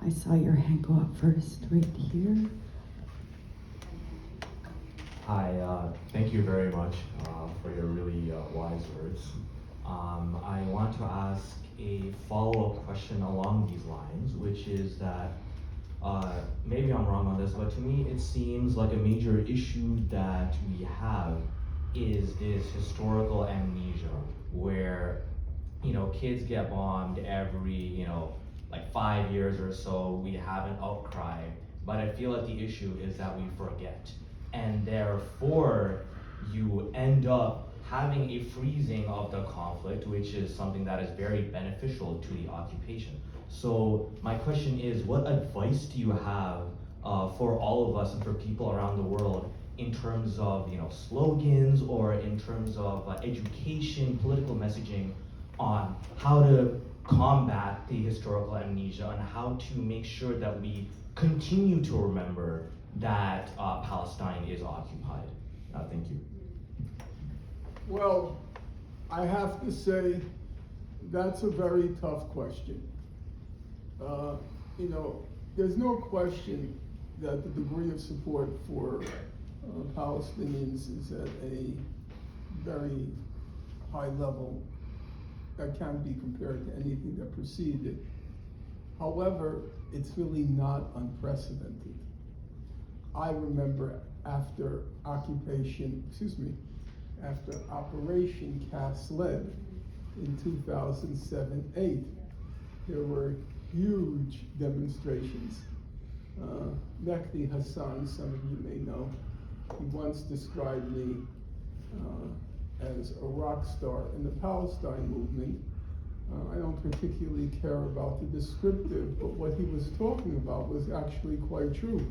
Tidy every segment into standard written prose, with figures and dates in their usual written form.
I saw your hand go up first, right here. Hi, thank you very much for your really wise words. I want to ask a follow-up question along these lines, which is that, maybe I'm wrong on this, but to me it seems like a major issue that we have is this historical amnesia, where kids get bombed every like 5 years or so. We have an outcry, but I feel like the issue is that we forget, and therefore you end up having a freezing of the conflict, which is something that is very beneficial to the occupation. So my question is, what advice do you have for all of us and for people around the world in terms of slogans, or in terms of education, political messaging, on how to combat the historical amnesia and how to make sure that we continue to remember that Palestine is occupied? Thank you. Well, I have to say that's a very tough question. There's no question that the degree of support for Palestinians is at a very high level that can't be compared to anything that preceded. However, it's really not unprecedented. I remember after Operation Cast Lead in 2007-8, there were huge demonstrations. Mehdi Hassan, some of you may know, he once described me as a rock star in the Palestine movement. I don't particularly care about the descriptive, but what he was talking about was actually quite true.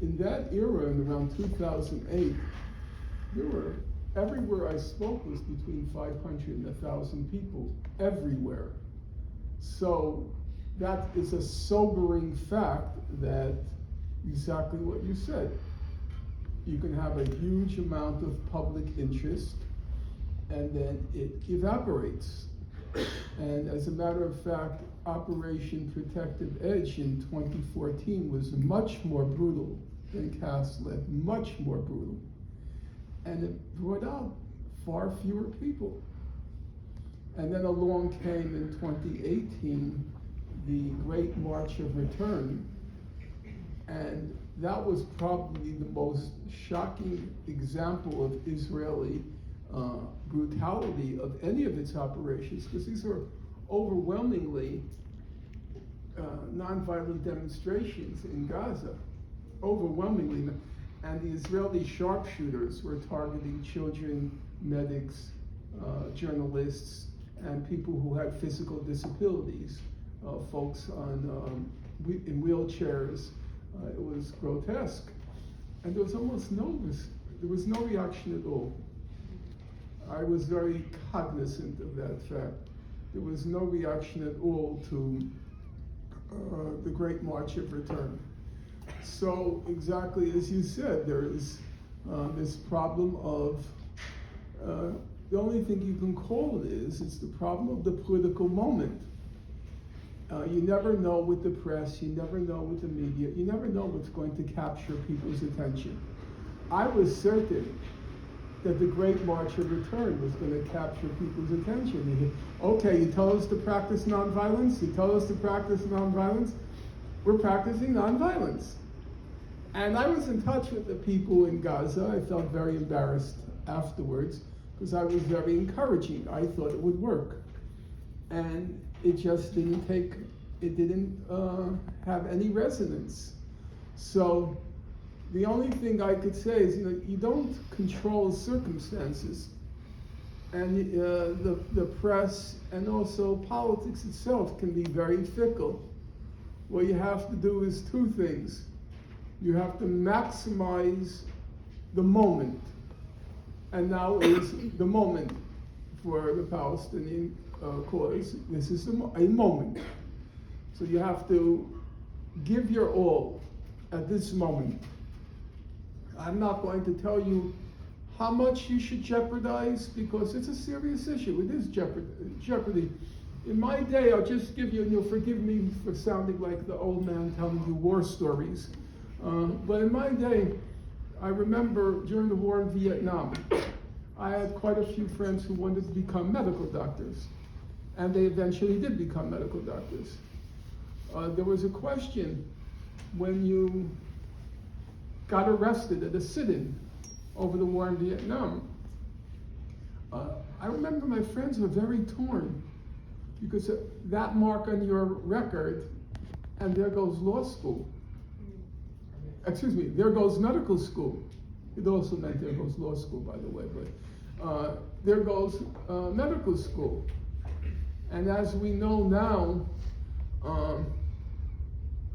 In that era, in around 2008, everywhere I spoke was between 500 and 1,000 people, everywhere. So that is a sobering fact, that exactly what you said. You can have a huge amount of public interest, and then it evaporates. And as a matter of fact, Operation Protective Edge in 2014 was much more brutal than Cast Lead, much more brutal. And it brought out far fewer people. And then along came in 2018 the Great March of Return, and that was probably the most shocking example of Israeli brutality of any of its operations, because these were overwhelmingly nonviolent demonstrations in Gaza, overwhelmingly. And the Israeli sharpshooters were targeting children, medics, journalists, and people who had physical disabilities, folks in wheelchairs. It was grotesque. And there was almost there was no reaction at all. I was very cognizant of that fact. There was no reaction at all to the Great March of Return. So exactly as you said, there is this problem of, the only thing you can call it is, it's the problem of the political moment. You never know with the press, you never know with the media, you never know what's going to capture people's attention. I was certain that the Great March of Return was going to capture people's attention. Okay, you tell us to practice nonviolence, you tell us to practice nonviolence, we're practicing nonviolence. And I was in touch with the people in Gaza. I felt very embarrassed afterwards, because I was very encouraging. I thought it would work. And it just didn't have any resonance. So the only thing I could say is, you don't control circumstances. And the press and also politics itself can be very fickle. What you have to do is two things. You have to maximize the moment. And now is the moment for the Palestinian cause. This is a moment. So you have to give your all at this moment. I'm not going to tell you how much you should jeopardize, because it's a serious issue. It is jeopardy. In my day, I'll just give you, and you'll forgive me for sounding like the old man telling you war stories, but in my day, I remember during the war in Vietnam, I had quite a few friends who wanted to become medical doctors, and they eventually did become medical doctors. There was a question when you got arrested at a sit-in over the war in Vietnam. I remember my friends were very torn because that mark on your record, and there goes law school. Excuse me, there goes medical school. It also meant there goes law school, by the way, but there goes medical school. And as we know now,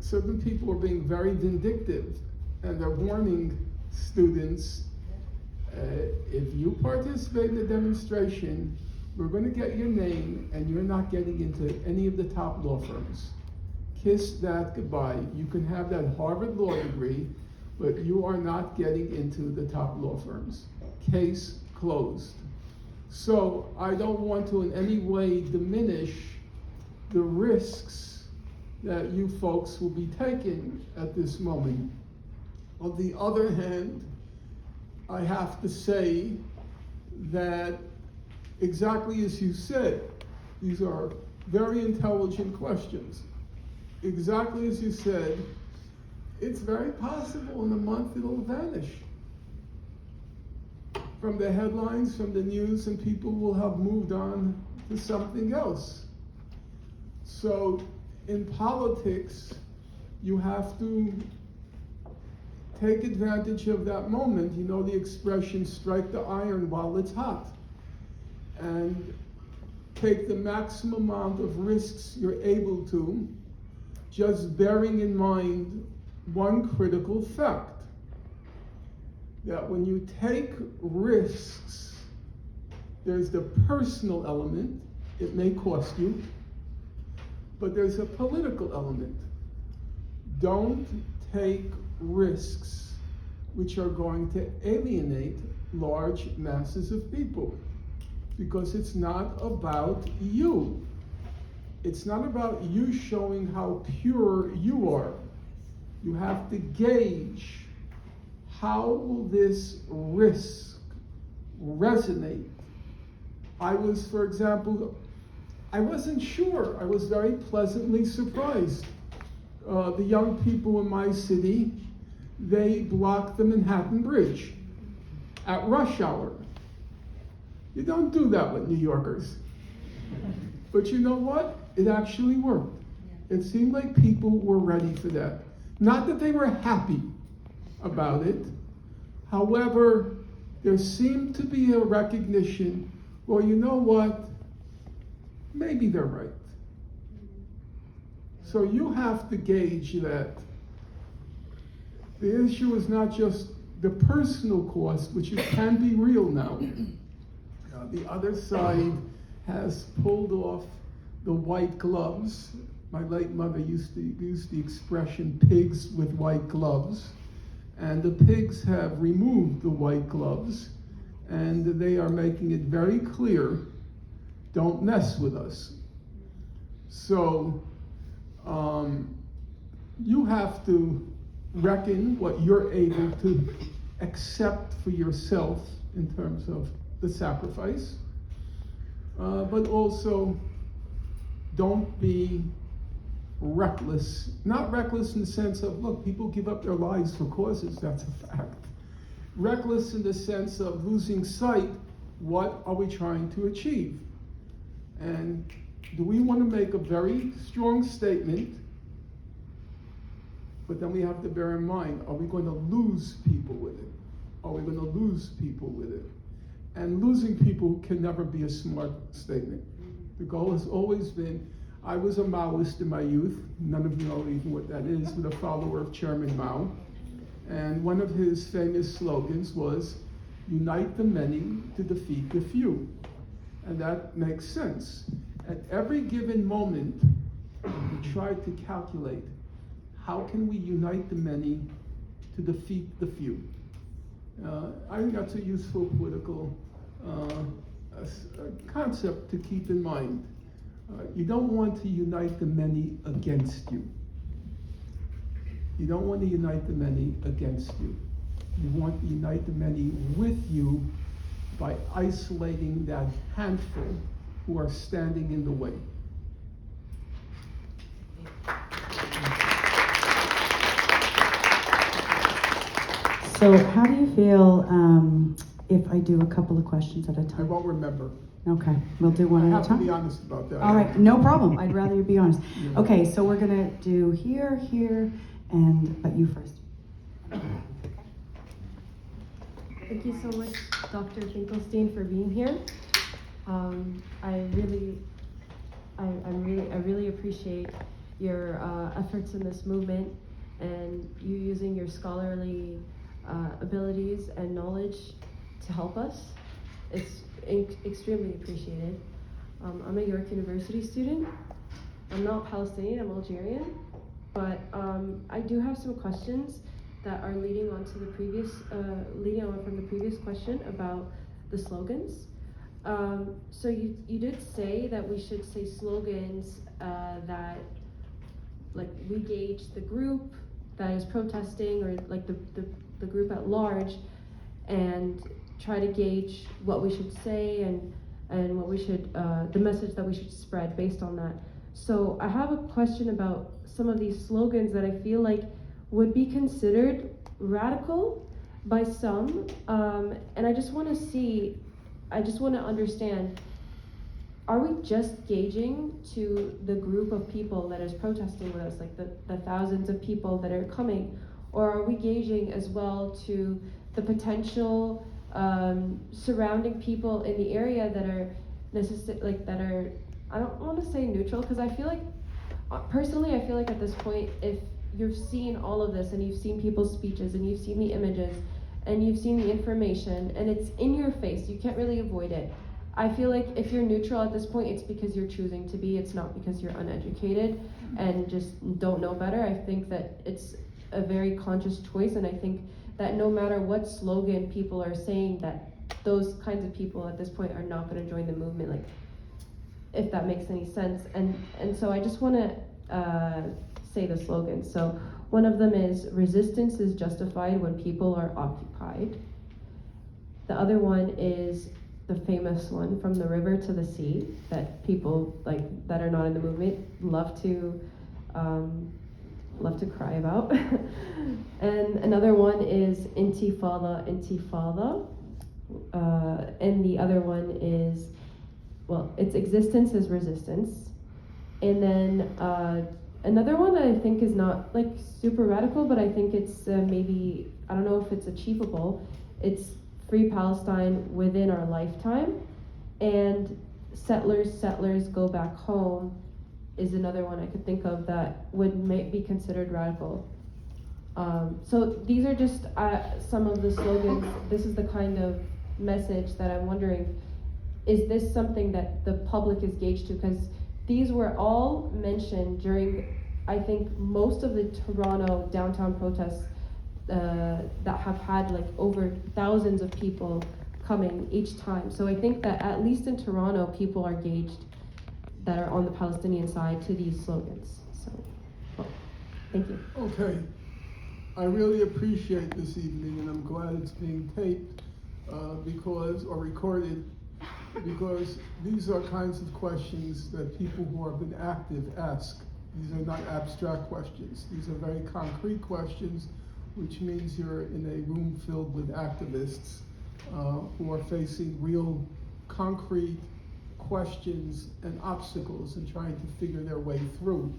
certain people are being very vindictive, and they're warning students, if you participate in the demonstration, we're going to get your name, and you're not getting into any of the top law firms. Kiss that goodbye. You can have that Harvard law degree, but you are not getting into the top law firms. Case closed. So I don't want to in any way diminish the risks that you folks will be taking at this moment. On the other hand, I have to say that exactly as you said, these are very intelligent questions. Exactly as you said, it's very possible in a month it'll vanish from the headlines, from the news, and people will have moved on to something else. So in politics, you have to take advantage of that moment. You know the expression, strike the iron while it's hot. And take the maximum amount of risks you're able to, just bearing in mind one critical fact, that when you take risks, there's the personal element, it may cost you, but there's a political element. Don't take risks which are going to alienate large masses of people, because it's not about you. It's not about you showing how pure you are. You have to gauge, how will this risk resonate? I was, for example, I wasn't sure. I was very pleasantly surprised. The young people in my city, they blocked the Manhattan Bridge at rush hour. You don't do that with New Yorkers. But you know what? It actually worked. It seemed like people were ready for that. Not that they were happy about it. However, there seemed to be a recognition, well, you know what? Maybe they're right. So you have to gauge that the issue is not just the personal cost, which it can be real now. The other side has pulled off the white gloves. My late mother used to use the expression pigs with white gloves. And the pigs have removed the white gloves, and they are making it very clear, don't mess with us. So you have to reckon what you're able to accept for yourself in terms of the sacrifice, but also don't be reckless. Not reckless in the sense of, look, people give up their lives for causes, that's a fact. Reckless in the sense of losing sight, what are we trying to achieve? And do we want to make a very strong statement, but then we have to bear in mind, are we going to lose people with it? Are we going to lose people with it? And losing people can never be a smart statement. The goal has always been, I was a Maoist in my youth, none of you know even what that is, but a follower of Chairman Mao. And one of his famous slogans was, unite the many to defeat the few. And that makes sense. At every given moment, we try to calculate, how can we unite the many to defeat the few? I think that's a useful political concept to keep in mind. You don't want to unite the many against you. You don't want to unite the many against you. You want to unite the many with you by isolating that handful who are standing in the way. So how do you feel if I do a couple of questions at a I time? won't remember. Okay, we'll do one I at a have to be time. honest about that. All right, no problem. I'd rather you be honest. Yeah. Okay, so we're gonna do here, but you first. Thank you so much, Dr. Finkelstein, for being here. I really appreciate your efforts in this movement and you using your scholarly abilities and knowledge to help us. It's extremely appreciated. I'm a York University student. I'm not Palestinian, I'm Algerian, but I do have some questions that are leading on from the previous question about the slogans. So you did say that we should say slogans that like we gauge the group that is protesting or like the group at large and try to gauge what we should say and what we should the message that we should spread based on that. So I have a question about some of these slogans that I feel like would be considered radical by some, and I just want to understand, are we just gauging to the group of people that is protesting with us, like the thousands of people that are coming, or are we gauging as well to the potential surrounding people in the area that are I don't want to say neutral, because I feel like, personally, I feel like at this point, if you've seen all of this and you've seen people's speeches and you've seen the images and you've seen the information and it's in your face, you can't really avoid it. I feel like if you're neutral at this point, it's because you're choosing to be, it's not because you're uneducated and just don't know better. I think that it's a very conscious choice, and I think that no matter what slogan people are saying, that those kinds of people at this point are not going to join the movement, like, if that makes any sense. And so I just want to say the slogan. So one of them is, resistance is justified when people are occupied. The other one is the famous one, from the river to the sea, that people like that are not in the movement love to cry about. And another one is intifada, intifada. And the other one is, well, its existence is resistance. And then another one that I think is not like super radical, but I think it's maybe, I don't know if it's achievable. It's free Palestine within our lifetime. And settlers go back home is another one I could think of that would be considered radical. So these are just some of the slogans. This is the kind of message that I'm wondering, is this something that the public is gauged to? Because these were all mentioned during, I think, most of the Toronto downtown protests that have had like over thousands of people coming each time. So I think that at least in Toronto, people are gauged that are on the Palestinian side to these slogans. So, well, thank you. Okay. I really appreciate this evening, and I'm glad it's being taped or recorded, because these are kinds of questions that people who have been active ask. These are not abstract questions. These are very concrete questions, which means you're in a room filled with activists who are facing real concrete questions and obstacles and trying to figure their way through.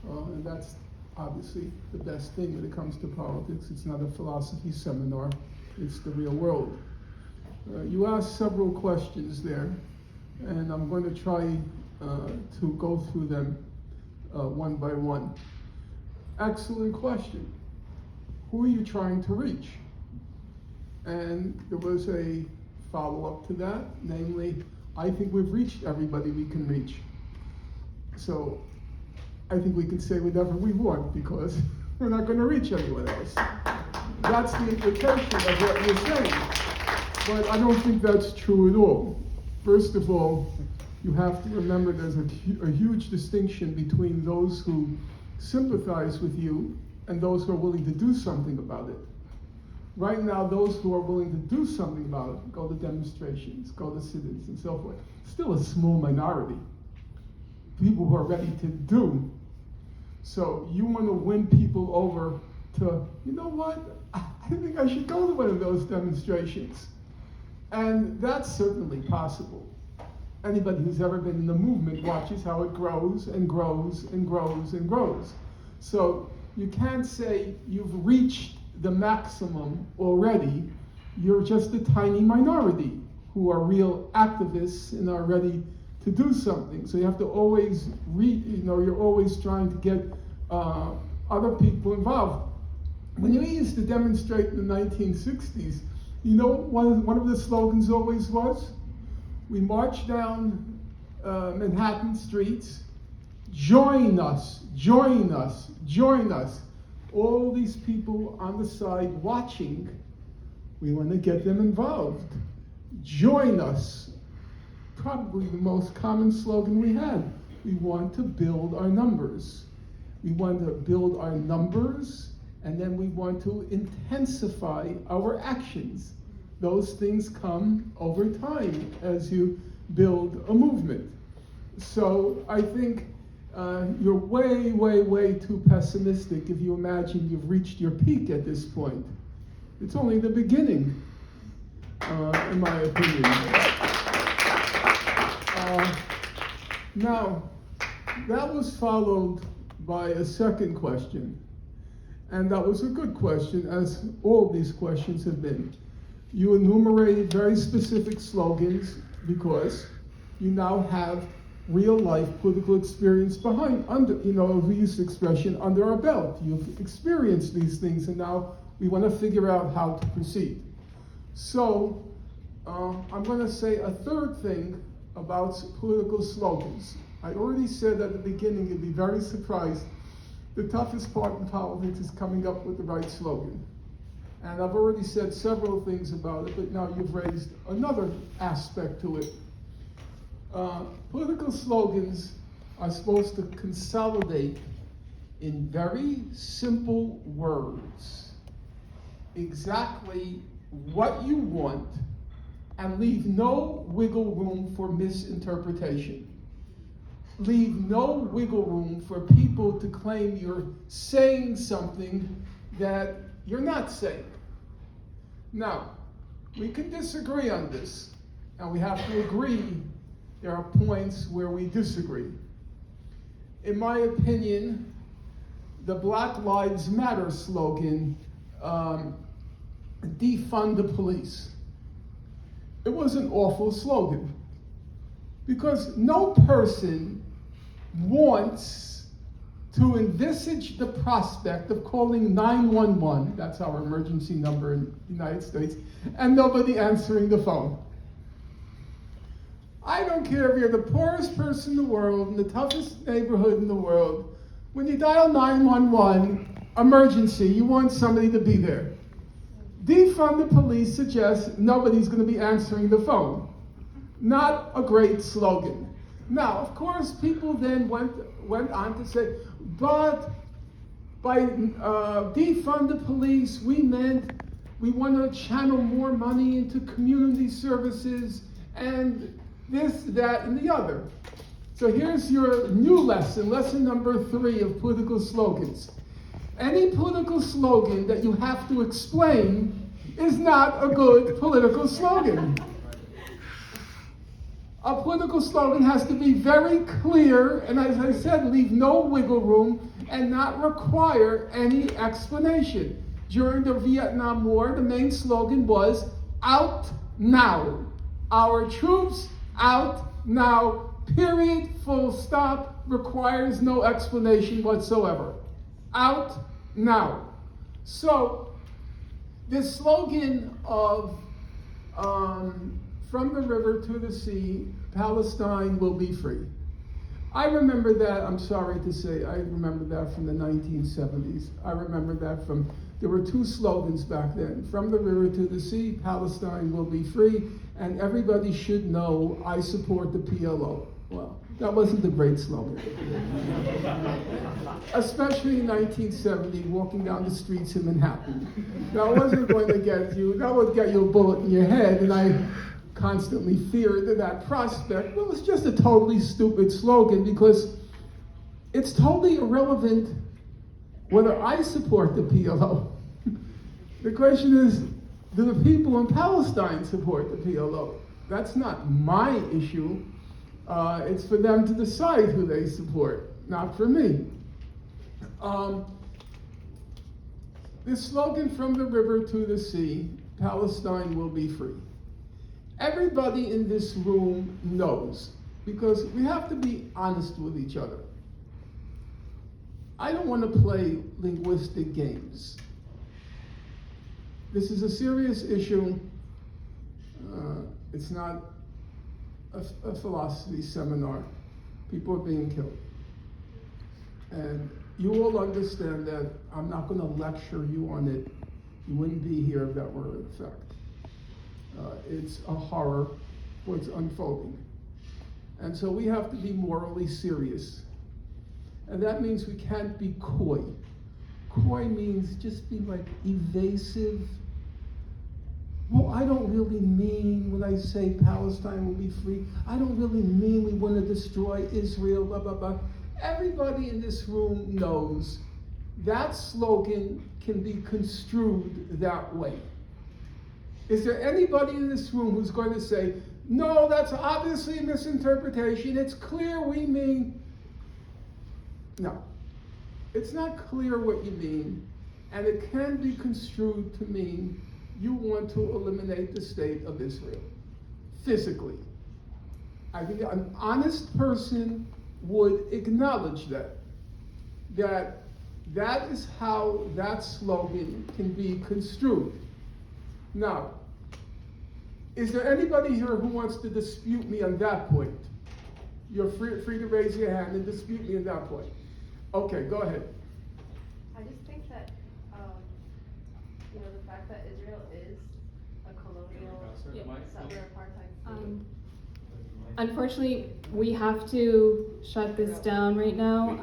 And that's obviously the best thing when it comes to politics. It's not a philosophy seminar, it's the real world. You asked several questions there, and I'm going to try to go through them one by one. Excellent question. Who are you trying to reach? And there was a follow-up to that, namely, I think we've reached everybody we can reach. So I think we can say whatever we want, because we're not going to reach anyone else. That's the implication of what you're saying. But I don't think that's true at all. First of all, you have to remember there's a huge distinction between those who sympathize with you and those who are willing to do something about it. Right now, those who are willing to do something about it, go to demonstrations, go to sit-ins and so forth, still a small minority. People who are ready to do. So you want to win people over to, you know what, I think I should go to one of those demonstrations. And that's certainly possible. Anybody who's ever been in the movement watches how it grows and grows and grows and grows. So you can't say you've reached the maximum already. You're just a tiny minority who are real activists and are ready to do something. So you have to always you're always trying to get other people involved. When we used to demonstrate in the 1960s, you know one of the slogans always was? We marched down Manhattan streets, join us, join us, join us. All these people on the side watching, we want to get them involved. Join us. Probably the most common slogan we had. We want to build our numbers. We want to build our numbers, and then we want to intensify our actions. Those things come over time as you build a movement. So I think you're way, way, way too pessimistic if you imagine you've reached your peak at this point. It's only the beginning, in my opinion. Now, that was followed by a second question. And that was a good question, as all these questions have been. You enumerated very specific slogans because you now have real life political experience we use the expression, under our belt. You've experienced these things, and now we want to figure out how to proceed. So I'm going to say a third thing about political slogans. I already said at the beginning you'd be very surprised. The toughest part in politics is coming up with the right slogan. And I've already said several things about it, but now you've raised another aspect to it. Political slogans are supposed to consolidate in very simple words exactly what you want and leave no wiggle room for misinterpretation. Leave no wiggle room for people to claim you're saying something that you're not saying. Now, we can disagree on this, and we have to agree there are points where we disagree. In my opinion, the Black Lives Matter slogan, defund the police, it was an awful slogan because no person wants to envisage the prospect of calling 911, that's our emergency number in the United States, and nobody answering the phone. I don't care if you're the poorest person in the world, in the toughest neighborhood in the world, when you dial 911, emergency, you want somebody to be there. Defund the police suggests nobody's going to be answering the phone. Not a great slogan. Now, of course, people then went on to say, but by defund the police, we meant we want to channel more money into community services and this, that, and the other. So here's your new lesson, lesson number 3 of political slogans. Any political slogan that you have to explain is not a good political slogan. A political slogan has to be very clear, and as I said, leave no wiggle room and not require any explanation. During the Vietnam War, the main slogan was, out now. Our troops out now, period, full stop, requires no explanation whatsoever. Out now. So, this slogan of from the river to the sea, Palestine will be free. I remember that, I'm sorry to say, I remember that from the 1970s. I remember that there were 2 slogans back then. From the river to the sea, Palestine will be free, and everybody should know I support the PLO. Well, that wasn't a great slogan. Especially in 1970, walking down the streets in Manhattan. That wasn't going to get you, that would get you a bullet in your head, and I constantly feared that prospect. Well, it's just a totally stupid slogan because it's totally irrelevant whether I support the PLO. The question is, do the people in Palestine support the PLO? That's not my issue. It's for them to decide who they support, not for me. The slogan, from the river to the sea, Palestine will be free. Everybody in this room knows, because we have to be honest with each other. I don't want to play linguistic games. This is a serious issue. It's not a philosophy seminar. People are being killed. And you all understand that I'm not going to lecture you on it. You wouldn't be here if that were a fact. It's a horror what's unfolding. And so we have to be morally serious. And that means we can't be coy. Coy means just being like evasive. Well, I don't really mean when I say Palestine will be free, I don't really mean we want to destroy Israel, blah, blah, blah. Everybody in this room knows that slogan can be construed that way. Is there anybody in this room who's going to say, no, that's obviously a misinterpretation, it's clear we mean... No, it's not clear what you mean, and it can be construed to mean you want to eliminate the state of Israel, physically. I think an honest person would acknowledge that is how that slogan can be construed. Now, is there anybody here who wants to dispute me on that point? You're free to raise your hand and dispute me on that point. Okay, go ahead. I just think that, the fact that Israel is a colonial settler apartheid state. Unfortunately, we have to shut this down right now.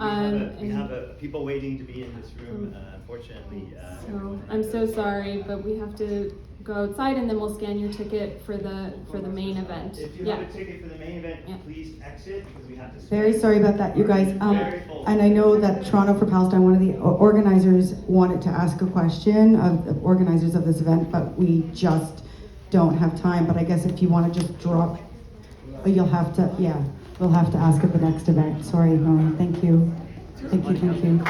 We have people waiting to be in this room, unfortunately. So I'm so sorry, but we have to go outside, and then we'll scan your ticket for the main event. If you have a ticket for the main event, please exit, because we have to. Very sorry about that, you guys. Very full. And I know that Toronto for Palestine, one of the organizers wanted to ask a question of the organizers of this event, but we just don't have time. But I guess if you want to just drop, you'll have to, we'll have to ask at the next event. Sorry, Norman. Thank you. Thank you.